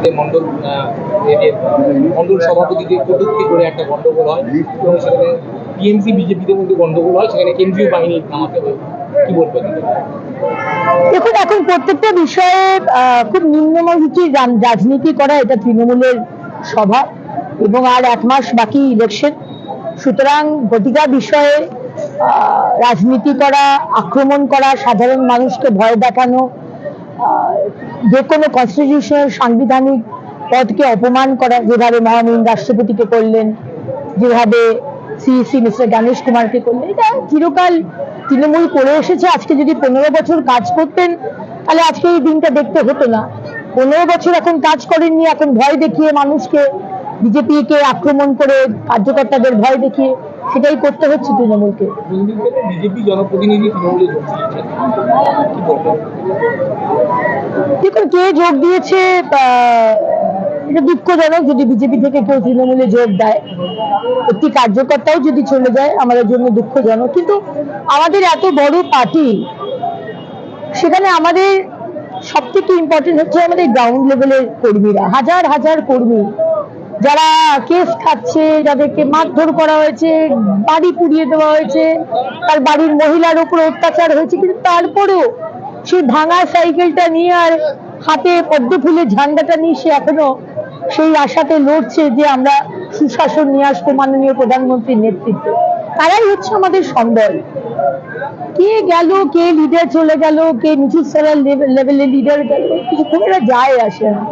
মধ্যে মন্ডল সভাপতিদের কটূক্তি করে একটা গন্ডগোল হয় এবং সেখানে টিএমসি বিজেপিদের মধ্যে গন্ডগোল হয়, সেখানে কেন্দ্রীয় বাহিনী নামাতে হয়, কি বলবেন? দেখুন, এখন প্রত্যেকটা বিষয়ে খুব নিম্নমানরুচির রাজনীতি করা এটা তৃণমূলের স্বভাব এবং আর 1 মাস বাকি ইলেকশন। সুতরাং প্রতিটা বিষয়ে রাজনীতি করা, আক্রমণ করা, সাধারণ মানুষকে ভয় দেখানো, যে কোনো কনস্টিটিউশনাল সাংবিধানিক পদকে অপমান করা, যেভাবে মহামহিম রাষ্ট্রপতিকে করলেন, যেভাবে সিইসি মিস্টার গণেশ কুমারকে করলেন, এটা চিরকাল তৃণমূল করে এসেছে। আজকে যদি 15 বছর কাজ করতেন তাহলে আজকে এই দিনটা দেখতে হতো না। 15 বছর এখন কাজ করেননি, এখন ভয় দেখিয়ে মানুষকে, বিজেপিকে আক্রমণ করে, কার্যকর্তাদের ভয় দেখিয়ে সেটাই করতে হচ্ছে তৃণমূলকে। বিজেপি জনপ্রতিনিধি তৃণমূলে যোগ দিয়েছেন, কি বলবেন? দেখুন, কে যোগ দিয়েছে এটা দুঃখজনক। যদি বিজেপি থেকে কেউ তৃণমূলে যোগ দেয়, একটি কার্যকর্তাও যদি চলে যায়, আমাদের জন্য দুঃখজনক। কিন্তু আমাদের এত বড় পার্টি, সেখানে আমাদের সব থেকে ইম্পর্টেন্ট হচ্ছে আমাদের গ্রাউন্ড লেভেলের কর্মীরা, হাজার হাজার কর্মী যারা কেস খাচ্ছে, যাদেরকে মারধর করা হয়েছে, বাড়ি পুড়িয়ে দেওয়া হয়েছে, তার বাড়ির মহিলার উপর অত্যাচার হয়েছে, কিন্তু তারপরেও সেই ভাঙা সাইকেলটা নিয়ে আর হাতে পদ্ম ফুলের ঝান্ডাটা নিয়ে সে এখনো সেই আশাতে লড়ছে যে আমরা সুশাসন নিয়ে আসবো মাননীয় প্রধানমন্ত্রীর নেতৃত্বে। তারাই হচ্ছে আমাদের সম্বল। কে গেল, কে লিডার চলে গেল, কে নিচু স্তরের লেভেলে লিডার গেল, কিছু খুব একটা যায় আসে না।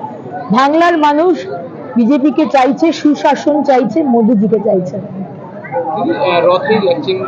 বাংলার মানুষ বিজেপিকে চাইছে, সুশাসন চাইছে, মোদীজিকে চাইছে। রথে ইলেকশন